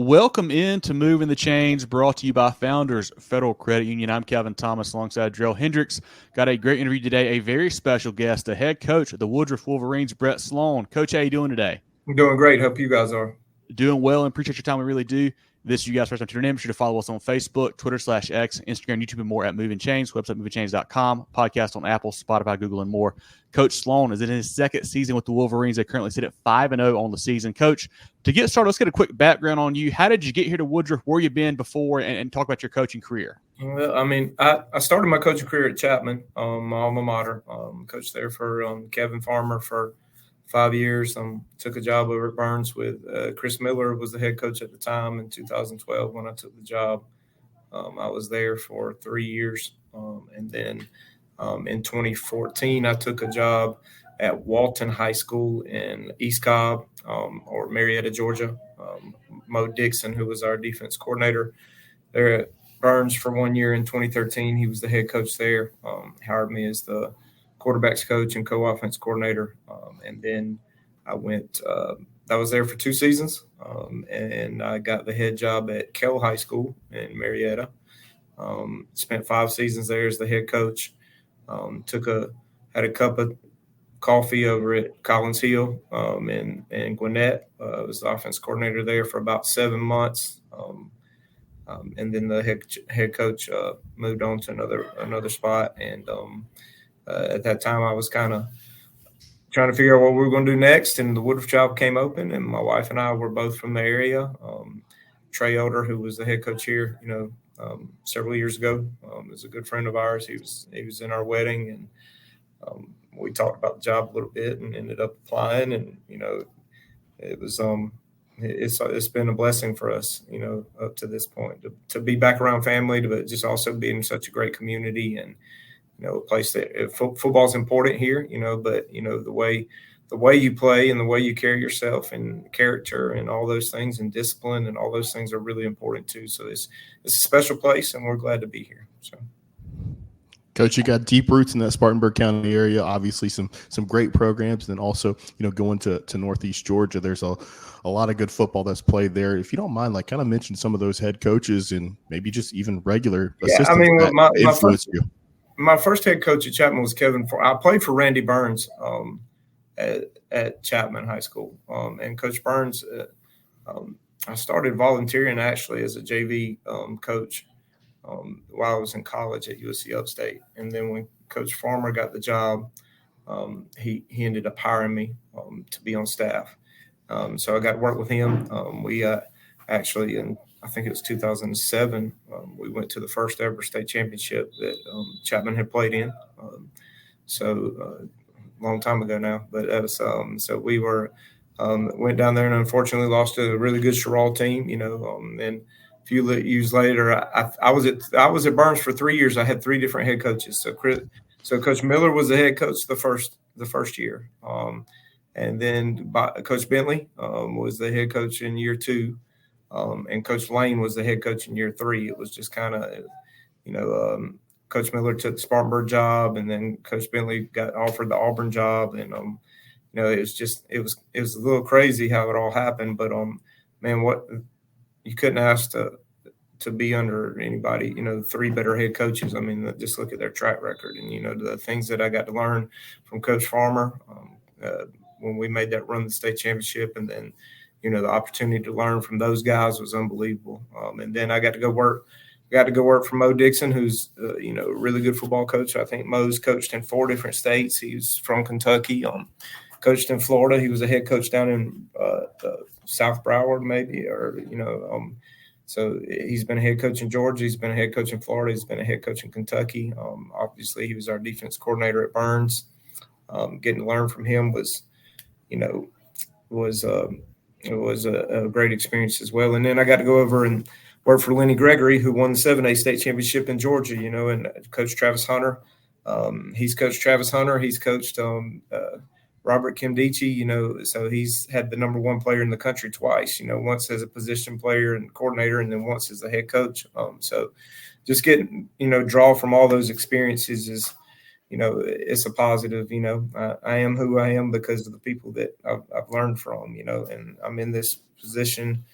Welcome in to Moving the Chains, brought to you by Founders Federal Credit Union. I'm Kevin Thomas alongside Jerel Hendricks. Got a great interview today, a very special guest, the head coach of the Woodruff Wolverines, Brett Sloan. Coach, how you doing today? I'm doing great. Hope you guys are. Doing well and appreciate your time. We really do. This is you guys first time tuning in. Be sure to follow us on Facebook, Twitter/X, Instagram, YouTube, and more at Movin Chains. Website movingchains.com. Podcast on Apple, Spotify, Google, and more. Coach Sloan is in his second season with the Wolverines. They currently sit at 5-0 on the season. Coach, to get started, let's get a quick background on you. How did you get here to Woodruff? Where you been before, and talk about your coaching career? Well, I started my coaching career at Chapman, my alma mater. Coached there for Kevin Farmer for 5 years. Took a job over at Burns with Chris Miller was the head coach at the time in 2012 when I took the job. I was there for 3 years. And then in 2014, I took a job at Walton High School in East Cobb or Marietta, Georgia. Mo Dixon, who was our defense coordinator there at Burns for 1 year in 2013. He was the head coach there. Hired me as the quarterbacks coach and co-offense coordinator. And then I was there for 2 seasons. And I got the head job at Kell High School in Marietta. Spent 5 seasons there as the head coach. Had a cup of coffee over at Collins Hill in Gwinnett. I was the offense coordinator there for about 7 months. And then the head coach moved on to another spot. And at that time, I was kind of trying to figure out what we were going to do next. And the Woodruff job came open, and my wife and I were both from the area. Trey Elder, who was the head coach here, several years ago, is a good friend of ours. He was in our wedding, and we talked about the job a little bit and ended up applying. And it was it's been a blessing for us, up to this point to be back around family, but just also be in such a great community and a place that football is important here, but the way you play and the way you carry yourself and character and all those things and discipline and all those things are really important too. So it's a special place, and we're glad to be here. So. Coach, you got deep roots in that Spartanburg County area, obviously some great programs, and then also, going to Northeast Georgia, there's a lot of good football that's played there. If you don't mind, kind of mention some of those head coach and maybe just even regular assistants that influenced you. My first head coach at Chapman was Kevin. I played for Randy Burns at Chapman High School. And Coach Burns, I started volunteering actually as a JV coach while I was in college at USC Upstate. And then when Coach Farmer got the job, he ended up hiring me to be on staff. So I got to work with him. We actually, in I think it was 2007, we went to the first ever state championship that Chapman had played in. So a long time ago now, but that was so we went down there and unfortunately lost to a really good Jerel team. Then a few years later, I was at Burns for 3 years. I had 3 different head coaches. So Coach Miller was the head coach the first year, and then Coach Bentley was the head coach in year 2. And Coach Lane was the head coach in year 3. It was just kind of, Coach Miller took the Spartanburg job, and then Coach Bentley got offered the Auburn job, and it was a little crazy how it all happened. But man, what you couldn't ask to be under anybody, 3 better head coaches. I mean, just look at their track record, and the things that I got to learn from Coach Farmer when we made that run to the state championship, and then. The opportunity to learn from those guys was unbelievable. And then I got to go work for Mo Dixon, who's, a really good football coach. I think Mo's coached in 4 different states. He's from Kentucky, coached in Florida. He was a head coach down in South Broward maybe, so he's been a head coach in Georgia. He's been a head coach in Florida. He's been a head coach in Kentucky. Obviously, he was our defense coordinator at Burns. Getting to learn from him was it was a great experience as well. And then I got to go over and work for Lenny Gregory, who won the 7A state championship in Georgia, and Coach Travis Hunter. He's coached Travis Hunter. He's coached Robert Kimdichie, so he's had the number 1 player in the country twice, once as a position player and coordinator, and then once as the head coach. So just getting, draw from all those experiences is, it's a positive. I am who I am because of the people that I've learned from, and I'm in this position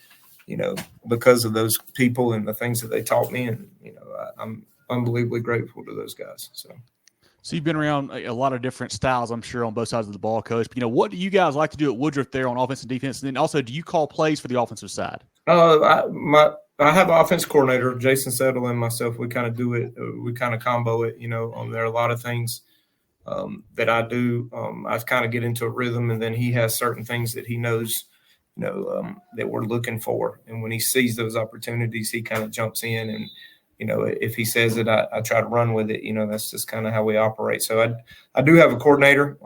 because of those people and the things that they taught me. And, I'm unbelievably grateful to those guys. So you've been around a lot of different styles, I'm sure, on both sides of the ball, Coach. But, what do you guys like to do at Woodruff there on offense and defense? And then also, do you call plays for the offensive side? I have an offense coordinator, Jason Settle, and myself. We kind of do it. We kind of combo it. There are a lot of things that I do. I kind of get into a rhythm, and then he has certain things that he knows, that we're looking for. And when he sees those opportunities, he kind of jumps in. And, if he says it, I try to run with it. That's just kind of how we operate. So I do have a coordinator,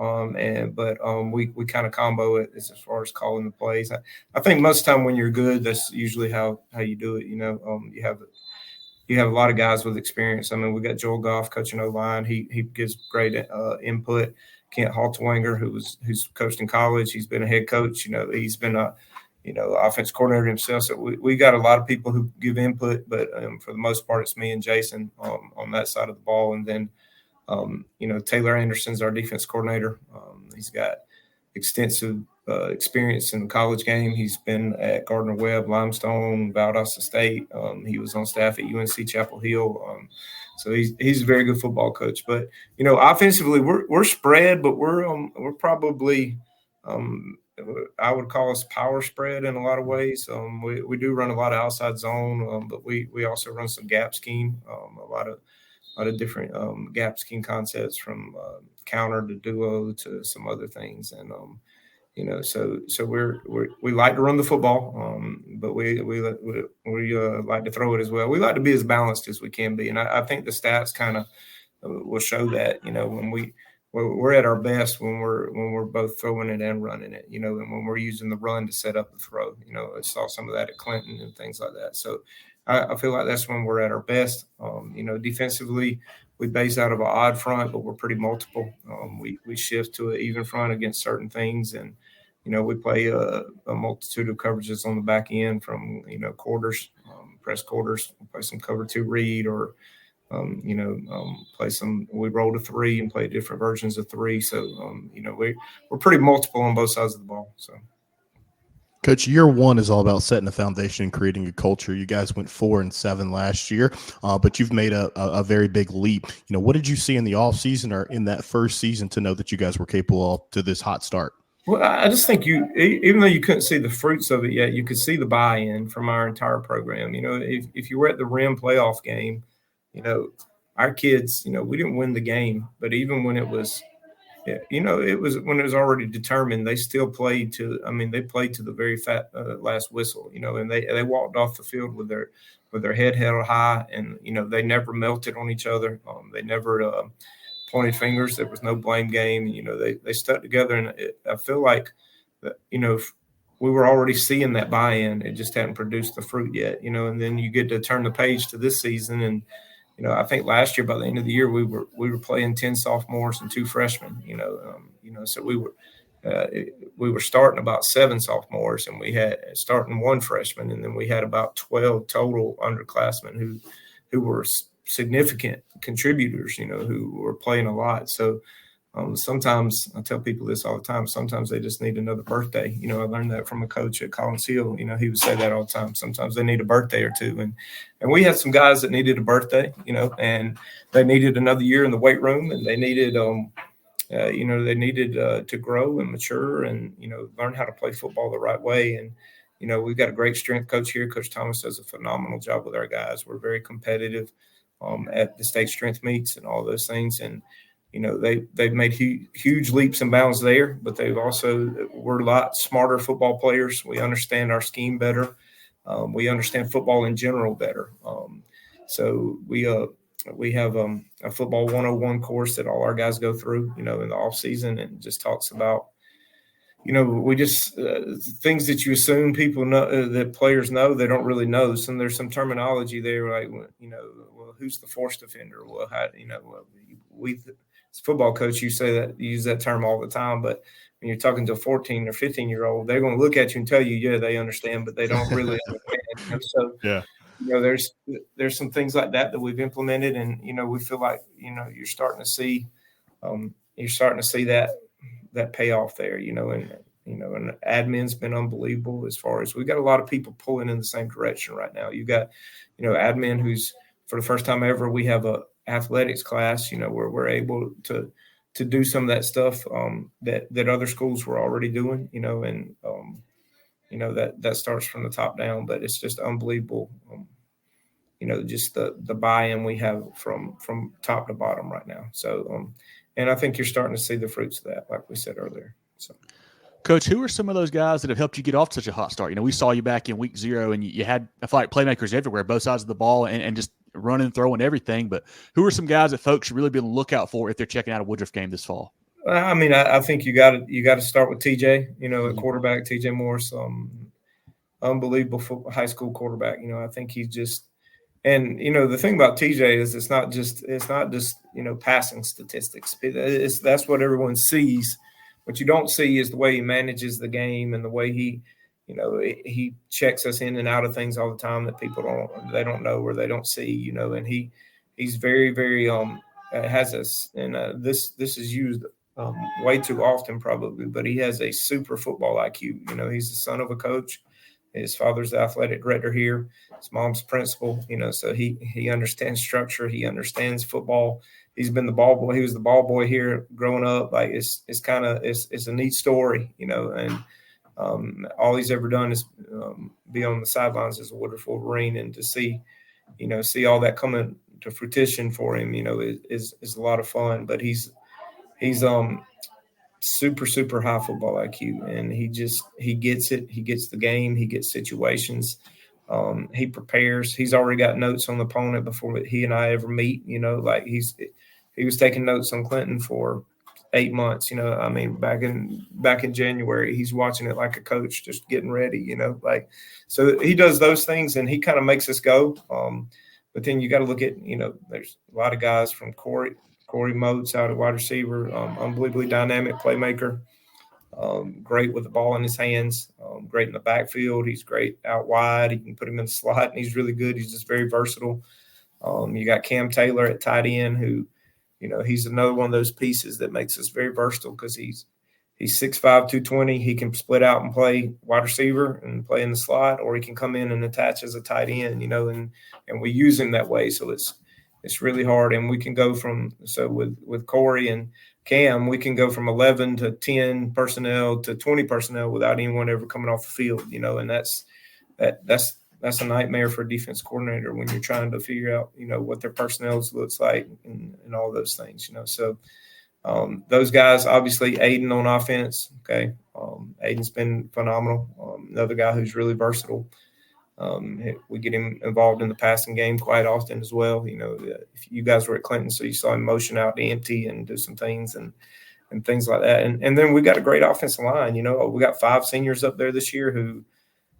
but we kind of combo it as far as calling the plays. I think most of the time when you're good, that's usually how you do it. You have a lot of guys with experience. I mean, we got Joel Goff coaching O-line. He gives great input. Kent Haltwanger, who's coached in college, he's been a head coach. He's been a offense coordinator himself. So we got a lot of people who give input, but for the most part, it's me and Jason on that side of the ball. And then, Taylor Anderson's our defense coordinator. He's got extensive experience in the college game. He's been at Gardner-Webb, Limestone, Valdosta State. He was on staff at UNC Chapel Hill. So he's a very good football coach. But offensively, we're spread, but we're probably I would call us power spread in a lot of ways. We do run a lot of outside zone, but we also run some gap scheme, a lot of different gap scheme concepts, from counter to duo to some other things. And so we like to run the football, but we like to throw it as well. We like to be as balanced as we can be, and I think the stats kind of will show that. When we're at our best when we're both throwing it and running it, and when we're using the run to set up the throw. I saw some of that at Clinton and things like that. So I feel like that's when we're at our best. Defensively, we base out of an odd front, but we're pretty multiple. We shift to an even front against certain things, and we play a multitude of coverages on the back end, from quarters, press quarters. We play some cover 2 read, or play some. We roll to 3 and play different versions of 3. So we're pretty multiple on both sides of the ball. So. Coach, year one is all about setting a foundation and creating a culture. You guys went 4-7 last year, but you've made a very big leap. What did you see in the offseason or in that first season to know that you guys were capable of to this hot start? Well, I just think even though you couldn't see the fruits of it yet, you could see the buy-in from our entire program. If you were at the Rim playoff game, our kids, we didn't win the game, but even when it was – it was when it was already determined, they still played to. They played to the very last whistle. And they walked off the field with their head held high, and they never melted on each other. They never pointed fingers. There was no blame game. They stuck together, and I feel like we were already seeing that buy-in. It just hadn't produced the fruit yet. And then you get to turn the page to this season, and I think last year, by the end of the year, we were playing 10 sophomores and 2 freshmen. So we were starting about 7 sophomores, and we had starting 1 freshman, and then we had about 12 total underclassmen who were significant contributors. Who were playing a lot. So sometimes I tell people this all the time. Sometimes they just need another birthday. I learned that from a coach at Collins Hill. He would say that all the time. Sometimes they need a birthday or 2. And we had some guys that needed a birthday, and they needed another year in the weight room, and they needed, to grow and mature and, learn how to play football the right way. And, we've got a great strength coach here. Coach Thomas does a phenomenal job with our guys. We're very competitive at the state strength meets and all those things. And, they've made huge leaps and bounds there, but we're a lot smarter football players. We understand our scheme better. We understand football in general better. So we have a football 101 course that all our guys go through, in the off season, and it just talks about, we just things that you assume people know, that players know, they don't really know. So there's some terminology there, like, well, who's the forced offender? Well, as a football coach, you use that term all the time, but when you're talking to a 14 or 15-year-old, they're going to look at you and tell you, yeah, they understand, but they don't really understand. So, yeah, there's some things like that we've implemented, and we feel like you're starting to see that payoff there. And and admin's been unbelievable as far as we've got a lot of people pulling in the same direction right now. You got, admin who's for the first time ever, we have a athletics class, where we're able to do some of that stuff that other schools were already doing, and that starts from the top down, but it's just unbelievable. Just the buy-in we have from top to bottom right now. So, and I think you're starting to see the fruits of that, like we said earlier. So, Coach, who are some of those guys that have helped you get off to such a hot start? We saw you back in week 0, and you had, I feel like, playmakers everywhere, both sides of the ball, and just running, throwing, everything. But who are some guys that folks should really be on the lookout for if they're checking out a Woodruff game this fall? I mean, I think you got to start with TJ. At quarterback, TJ Morris, unbelievable high school quarterback. I think he's just. And the thing about TJ is it's not just passing statistics. That's what everyone sees. What you don't see is the way he manages the game and the way he checks us in and out of things all the time that people don't know or they don't see. And he's very, very has us, and this is used way too often probably, but he has a super football IQ. He's the son of a coach. His father's the athletic director here. His mom's principal, so he understands structure. He understands football. He's been the ball boy. He was the ball boy here growing up. Like it's a neat story, and all he's ever done is be on the sidelines as a Woodruff Wolverine, and to see all that coming to fruition for him, is a lot of fun. But he's super, super high football IQ, and he gets it. He gets the game. He gets situations. He prepares. He's already got notes on the opponent before he and I ever meet. Like he was taking notes on Clinton for 8 months. I mean, back in January, he's watching it like a coach, just getting ready. So he does those things, and he kind of makes us go. But then you got to look at there's a lot of guys from Corey Motes out at wide receiver, unbelievably dynamic playmaker, great with the ball in his hands, great in the backfield. He's great out wide. You can put him in the slot, and he's really good. He's just very versatile. You got Cam Taylor at tight end, who, he's another one of those pieces that makes us very versatile because he's 6'5", 220. He can split out and play wide receiver and play in the slot, or he can come in and attach as a tight end, and we use him that way. So it's really hard, and we can go with Corey and Cam, we can go from 11 to 10 personnel to 20 personnel without anyone ever coming off the field, and that's a nightmare for a defense coordinator when you're trying to figure out, what their personnel looks like and all those things, So those guys, obviously Aiden on offense, okay. Aiden's been phenomenal. Another guy who's really versatile. We get him involved in the passing game quite often as well. If you guys were at Clinton, so you saw him motion out to empty and do some things and things like that. And then we got a great offensive line. We got 5 seniors up there this year who,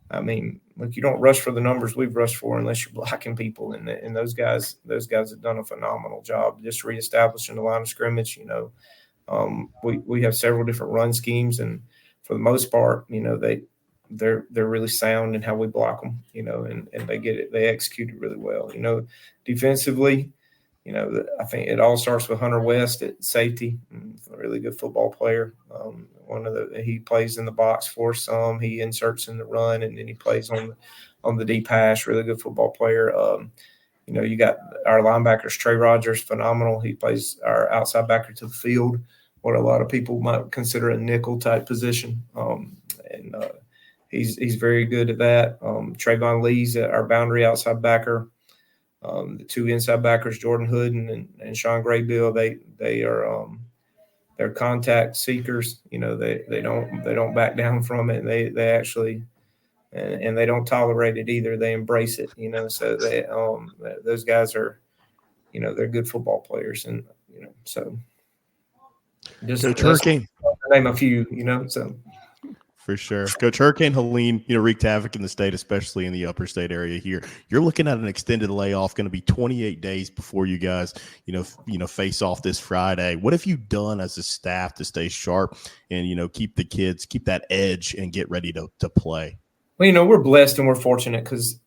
I mean, look, you don't rush for the numbers we've rushed for unless you're blocking people. And those guys have done a phenomenal job just reestablishing the line of scrimmage. We have several different run schemes, and for the most part, they're really sound in how we block them, and they get it. They execute it really well. Defensively, I think it all starts with Hunter West at safety, a really good football player. He plays in the box for some. He inserts in the run, and then he plays on the deep hash. Really good football player. You got our linebackers, Trey Rogers, phenomenal. He plays our outside backer to the field, what a lot of people might consider a nickel type position. He's very good at that. Trayvon Lee's our boundary outside backer. The 2 inside backers, Jordan Hood and Sean Graybill, they are they're contact seekers. They don't back down from it. They actually and they don't tolerate it either. They embrace it. So they those guys are they're good football players, and so just Coach Hurricane, name a few. So. For sure. Coach Hurricane Helene, wreaked havoc in the state, especially in the upper state area here. You're looking at an extended layoff, going to be 28 days before you guys, face off this Friday. What have you done as a staff to stay sharp and, keep the kids, keep that edge and get ready to play? Well, we're blessed and we're fortunate because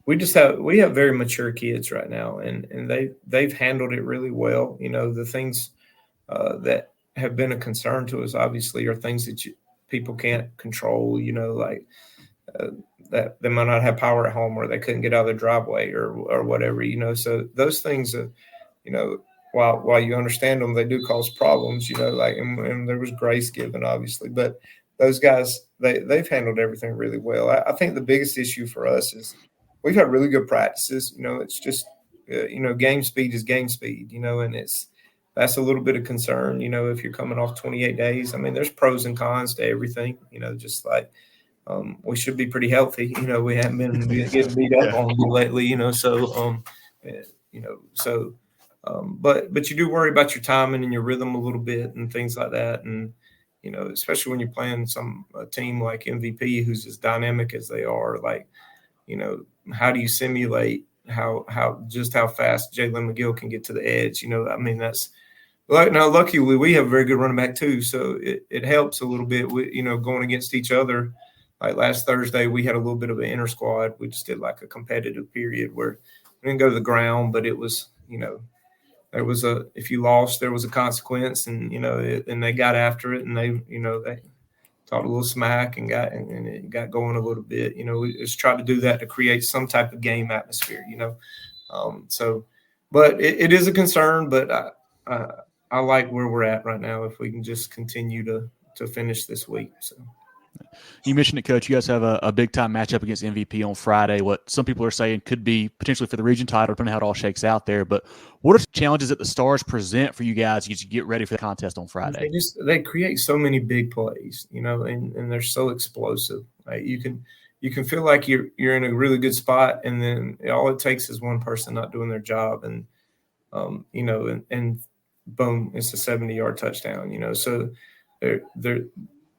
we have very mature kids right now, and they've handled it really well. The things that have been a concern to us, obviously, are things that people can't control, like that they might not have power at home, or they couldn't get out of their driveway, or whatever, So those things, while you understand them, they do cause problems, and there was grace given, obviously. But those guys, they've handled everything really well. I think the biggest issue for us is we've had really good practices. It's just, game speed is game speed, and that's a little bit of concern, if you're coming off 28 days. I mean, there's pros and cons to everything, just like we should be pretty healthy. We haven't been getting beat up on lately, but you do worry about your timing and your rhythm a little bit and things like that. And, especially when you're playing a team like MVP, who's as dynamic as they are, like, how do you simulate how fast Jalen McGill can get to the edge? I mean, that's like, now luckily we have a very good running back too. So it helps a little bit with, going against each other. Like last Thursday, we had a little bit of an inter squad. We just did like a competitive period where we didn't go to the ground, but it was, there was if you lost, there was a consequence, and, and they got after it, and they talked a little smack and it got going a little bit. We just tried to do that to create some type of game atmosphere, but it is a concern, but I like where we're at right now if we can just continue to finish this week. So. You mentioned it, Coach. You guys have a big-time matchup against MVP on Friday, what some people are saying could be potentially for the region title, depending on how it all shakes out there. But what are the challenges that the Stars present for you guys as you get ready for the contest on Friday? They create so many big plays, and they're so explosive. Right? You can feel like you're in a really good spot, and then all it takes is one person not doing their job, and and boom, it's a 70-yard touchdown. So they're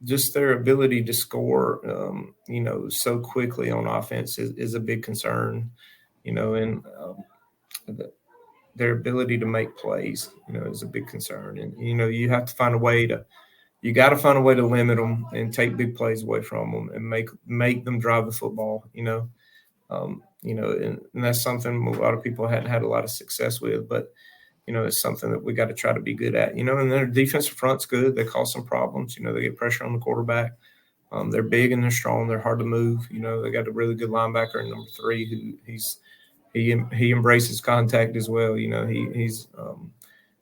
just their ability to score, so quickly on offense is a big concern, and their ability to make plays, is a big concern. And, you have to find a way to limit them and take big plays away from them and make them drive the football, and that's something a lot of people hadn't had a lot of success with, but it's something that we got to try to be good at, and their defensive front's good. They cause some problems. They get pressure on the quarterback. They're big and they're strong. They're hard to move. They got a really good linebacker in number 3 who he embraces contact as well. He's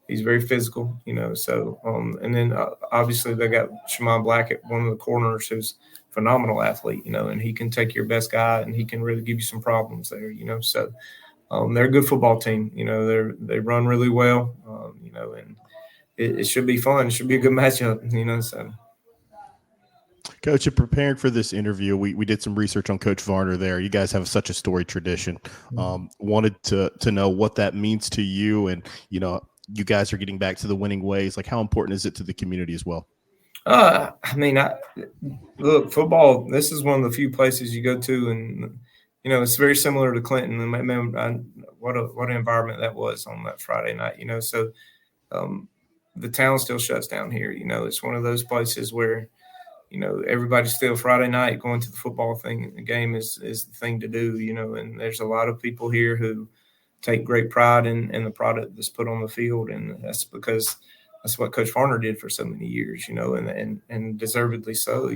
very physical, so, and then obviously they got Shimon Black at one of the corners, who's a phenomenal athlete, and he can take your best guy and he can really give you some problems there, so. They're a good football team. They run really well, and it should be fun. It should be a good matchup, So. Coach, in preparing for this interview, we did some research on Coach Varner there. You guys have such a storied tradition. Wanted to know what that means to you, and, you guys are getting back to the winning ways. Like, how important is it to the community as well? Look, football, this is one of the few places you go to, and it's very similar to Clinton. And what an environment that was on that Friday night. So the town still shuts down here. It's one of those places where everybody's still Friday night going to the football thing. The game is the thing to do. And there's a lot of people here who take great pride in the product that's put on the field, and that's because that's what Coach Varner did for so many years. And deservedly so.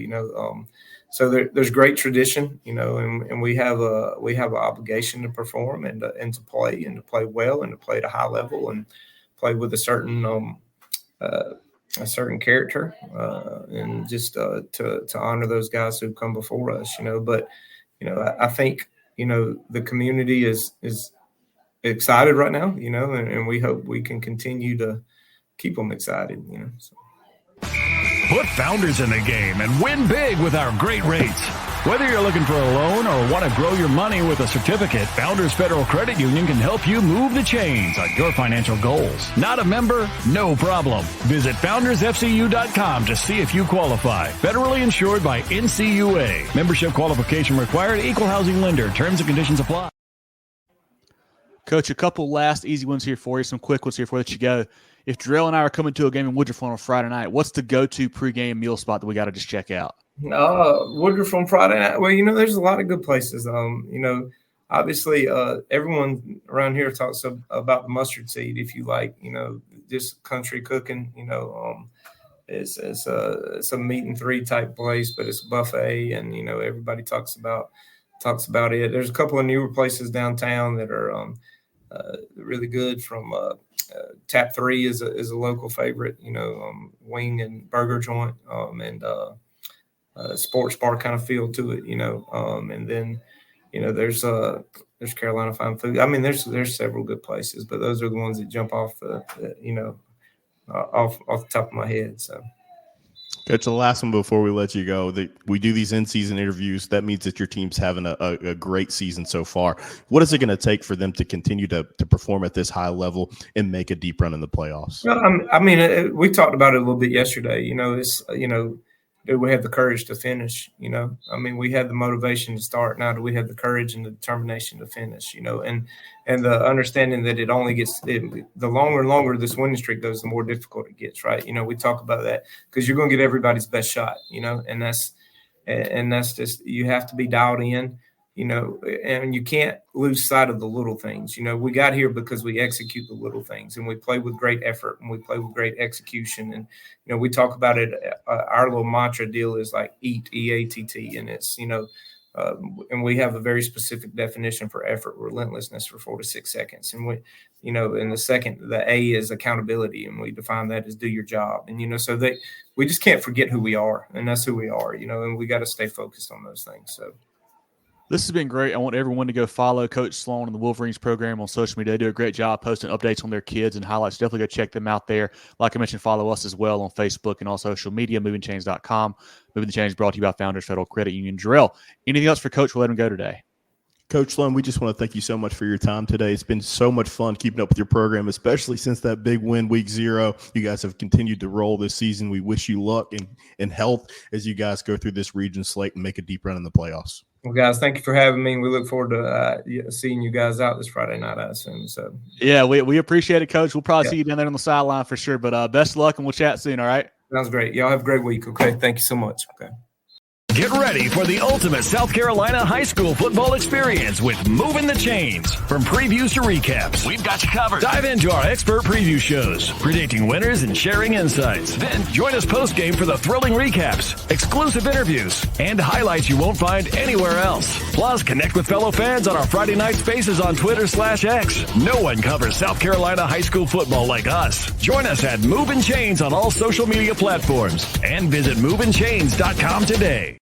So there's great tradition, and we have an obligation to perform and to play well and to play at a high level and play with a certain character, and just to honor those guys who've come before us, But I think the community is excited right now, and we hope we can continue to keep them excited, So. Put Founders in the game and win big with our great rates. Whether you're looking for a loan or want to grow your money with a certificate, Founders Federal Credit Union can help you move the chains on your financial goals. Not a member? No problem. Visit foundersfcu.com to see if you qualify. Federally insured by NCUA. Membership qualification required. Equal housing lender. Terms and conditions apply. Coach, a couple last easy ones here for you, some quick ones here before I let you go. If Jerel and I are coming to a game in Woodruff on a Friday night, what's the go-to pregame meal spot that we got to just check out? Woodruff on Friday night. Well, there's a lot of good places. Obviously, everyone around here talks about the mustard seed. If you like, just country cooking. It's a meat and three type place, but it's a buffet, and everybody talks about it. There's a couple of newer places downtown that are really good. From Tap 3 is a local favorite, wing and burger joint, and sports bar kind of feel to it, and then there's Carolina Fine Food. I mean, there's several good places, but those are the ones that jump off off the top of my head. So, Coach, the last one before we let you go, we do these in-season interviews. That means that your team's having a great season so far. What is it going to take for them to continue to perform at this high level and make a deep run in the playoffs? Well, I mean, we talked about it a little bit yesterday. Do we have the courage to finish? I mean, we had the motivation to start. Now, do we have the courage and the determination to finish? And the understanding that it only gets the longer and longer this winning streak goes, the more difficult it gets. Right? We talk about that because you're going to get everybody's best shot. And that's just, you have to be dialed in. And you can't lose sight of the little things. We got here because we execute the little things, and we play with great effort, and we play with great execution. And we talk about it. Our little mantra deal is like EAT, EATT, and it's and we have a very specific definition for effort, relentlessness for 4 to 6 seconds. And we, and the A is accountability, and we define that as do your job. And so we just can't forget who we are, and that's who we are. And we got to stay focused on those things. So. This has been great. I want everyone to go follow Coach Sloan and the Wolverines program on social media. They do a great job posting updates on their kids and highlights. Definitely go check them out there. Like I mentioned, follow us as well on Facebook and all social media, movingchains.com. Moving the Chains brought to you by Founders Federal Credit Union. Jerel, anything else for Coach? We'll let him go today. Coach Sloan, we just want to thank you so much for your time today. It's been so much fun keeping up with your program, especially since that big win week 0. You guys have continued to roll this season. We wish you luck and health as you guys go through this region slate and make a deep run in the playoffs. Well, guys, thank you for having me. We look forward to seeing you guys out this Friday night, I assume. So, yeah, we appreciate it, Coach. We'll probably see you down there on the sideline for sure. But best of luck, and we'll chat soon, all right? Sounds great. Y'all have a great week, okay? Thank you so much. Okay. Get ready for the ultimate South Carolina high school football experience with Movin The Chains. From previews to recaps, we've got you covered. Dive into our expert preview shows, predicting winners and sharing insights. Then join us post-game for the thrilling recaps, exclusive interviews, and highlights you won't find anywhere else. Plus, connect with fellow fans on our Friday night spaces on Twitter/X. No one covers South Carolina high school football like us. Join us at Movin Chains on all social media platforms and visit movinchains.com today.